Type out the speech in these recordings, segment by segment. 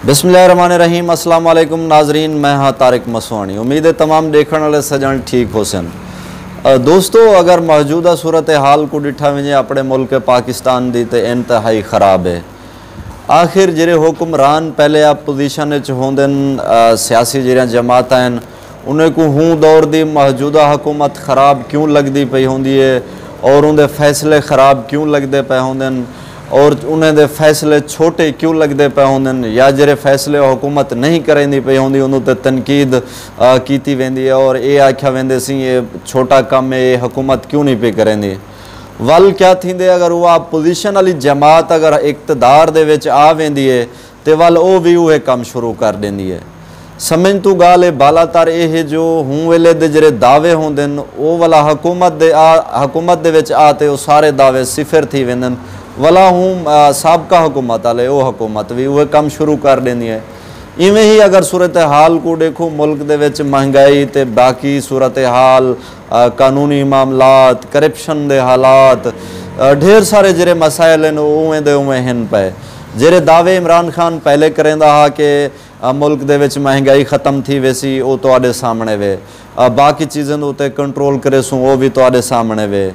बिस्मिल्लाहिर्रहमानिर्रहीम। अस्सलाम वालेकुम नाजरीन, मैं हाँ तारिक मसवानी। उम्मीद है तमाम देखने वाले सजन ठीक हो सन। दोस्तों, अगर मौजूदा सूरत हाल को डिठा वजे अपने मुल्क पाकिस्तान की तो इंतहाई ख़राब है। आखिर जेरे हुक्मरान पहले आप पोजीशन होंदे सियासी जरिया जमात हैं उन्हें को हूँ दौर दी मौजूदा हुकूमत ख़राब क्यों लगती पई होंदी है और उनके फैसले ख़राब क्यों लगते पे होंदे और उन्हें दे फैसले छोटे क्यों लगते पे होंदे या जेरे फैसले हुकूमत नहीं करेंदी पई होंदी उन्होंने तनकीद की वेंदी है और ये आख्या वेंदे सी ये छोटा काम है, ये हुकूमत क्यों नहीं पे करेंदी। वल क्या थींदे अगर वह पोजीशन वाली जमात अगर इकतदार दे विच आ वेंदी है तो वल वो भी वह काम शुरू कर देंदी है। समझ तू गाल है बालातर ये जो हूँ वेले दे जरे दावे होंदे वो वाला हुकूमत दे विच आते वो सारे दावे सिफर थी वेंदन। वला हूँ साबका हुकूमत वाले वो हुकूमत भी वह काम शुरू कर देंदी है। इवें ही अगर सूरत हाल को देखो मुल्क दे विच महंगाई ते बाकी सूरत हाल कानूनी मामलात करप्शन दे हालात ढेर सारे जरे मसाइल हैं उवें दे उवें हैं पे। जेरे दावे इमरान खान पहले करेंदा हा कि मुल्क दे विच महंगाई ख़त्म थी वैसी वो तो सामने वे बाकी चीज़ें उत्ते कंट्रोल करे सूँ वो भी तो सामने वे।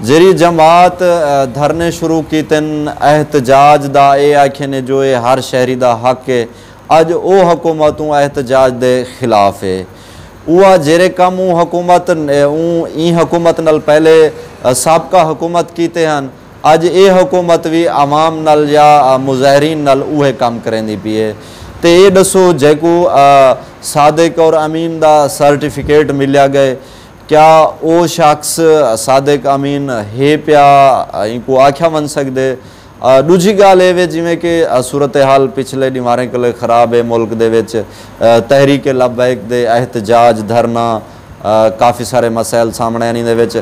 जेरी जमात धरने शुरू कीतन एहतजाज दा ये आखे ने जो ये हर शहरी दा हक है अज वो हुकूमतों एहतजाज दे खिलाफ है। वह जेरे कम हुकूमत हुकूमत नल पहले साबका हुकूमत कीते हैं अज ये हुकूमत भी आवाम नल या मुजाहरीन नल उहे काम करेंदी पी है। तो ये दसो जेको सादिक और अमीन दा सर्टिफिकेट मिलिया गए क्या वो शख्स सादिक अमीन है पिया इनको आख्या वन सकते। दूजी गाल ये जिमें कि सूरत हाल पिछले दीवारें के लिए खराब है मुल्क दे विच तहरीक लब्बैक दे एहतजाज धरना काफ़ी सारे मसाइल सामने आने दे विच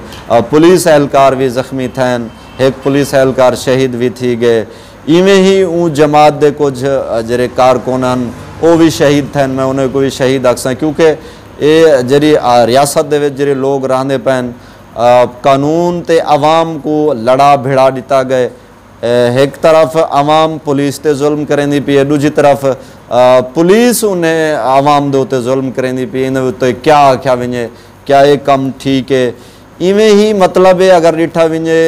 पुलिस एहलकार भी जख्मी थैन एक पुलिस एहलकार शहीद भी थी गए। इवें ही ऊ जमात दे कुछ जरे कारकुन वो भी शहीद थे मैं उन्हें को भी शहीद आखसा क्योंकि ये जरी रियासत दे विच जरे लोग रहंदे पैन कानून ते अवाम को लड़ा भिड़ा दिता गए। एक तरफ अवाम पुलिस ते जुल्म करेंदी पी है दूजी तरफ पुलिस उन्हें अवाम दे उत्ते जुल्म करेंदी पी इन उत्ते क्या आख्या वजे क्या ये कम ठीक है। इवें ही मतलब है अगर डिठा वजे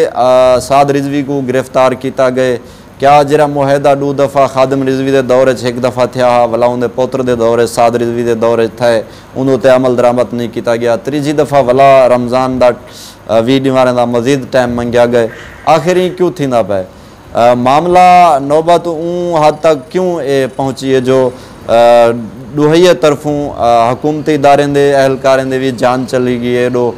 साद रिजवी को गिरफ्तार किया गए क्या जरा मुहिदा 2 दफ़ा खादम रिजवी के दौर एक दफ़ा थे वला उनके पुत्र के दौरे साद रिजवी के दौरे थे उन्होंने अमल दरामद नहीं किया गया। तीजी दफ़ा वला रमज़ान का 20 दीवारें का मजीद टाइम मंगया गए। आखिर ही क्यों थी ना पे मामला नौबत हद तक क्यों ये पहुँची है जो दुहैया तरफों हुकूमती इदारे के एहलकारें भी जान चली गई है दो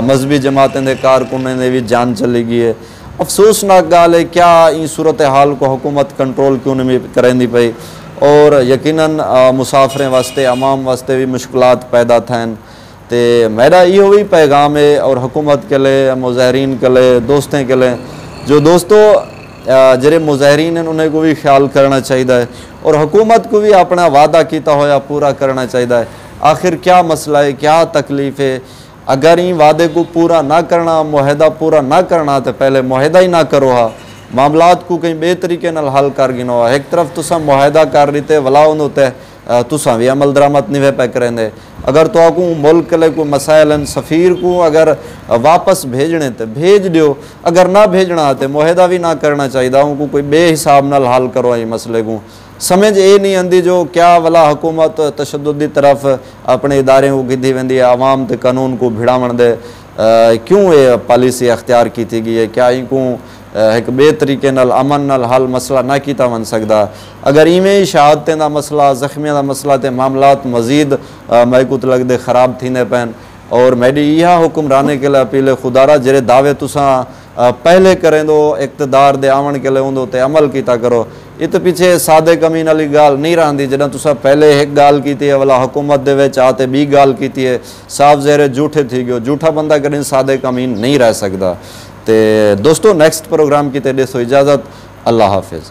मजहबी जमातें के कारकुन भी जान चली गई है। अफसोसनाक गाल है क्या इन सूरत हाल को हुकूमत कंट्रोल क्यों नहीं करेंदी पई और यकीनन मुसाफिरें वास्ते अवाम वास्ते भी मुश्किलात पैदा थैन। तो मेरा यो भी पैगाम है और हुकूमत के लिए मुजाहरीन के लिए दोस्तें के लिए जो दोस्तों जरे मुजाहरीन हैं उन्हें को भी ख्याल करना चाहिए और हुकूमत को भी अपना वादा किया होया पूरा करना चाहिए। आखिर क्या मसला है क्या तकलीफ है अगर इन वादे को पूरा ना करना मुहिदा पूरा ना करना तो पहले मुहिदा ही ना करो हा मामलात को कहीं बे तरीके नाल हल कर गिनो। एक तरफ तुसा मुहिदा कर रही वला उन्होंने तुसा भी अमल दरामद नहीं वे पे करेंदे। अगर तो आपको मुल्क के लिए कोई मसाइल सफ़ीर को अगर वापस भेजने तो भेज दो अगर ना भेजना तो मुहिदा भी ना करना चाहिए उनको कोई बेहिसाब नाल हल करो ये मसले को। समझ ये नहीं आती जो क्या वला हुकूमत तशद्दुद की तरफ अपने इदारे को गिधी वेंदी है अवाम ते कानून को भिड़ावन दे क्यों ये पॉलिसी अख्तियार की थी गई है क्या इनको एक बे तरीके नाल अमन नाल हल मसला ना किया वन सकता। अगर इवें ही शहादतें का मसला जख्मियों का मसला तो मामलात मजीद महकूत लगते खराब थींदे पैन और मेरी यह हुक्मराने के लिए अपील खुदारा जरे दावे तुसा पहले करें दो इकतदार दे आवन के लिए उन्होंने अमल किया करो। इत पीछे सादिक अमीन वाली गाल नहीं रही जदा तुसा पहले एक गाल की है वाला हुकूमत दे विच आते बी गाल की है साफ ज़हरे झूठे थी गयो झूठा बंदा कदें सादिक अमीन नहीं रह सकता। तो दोस्तों नेक्स्ट प्रोग्राम की दसो इजाज़त अल्लाह हाफिज़।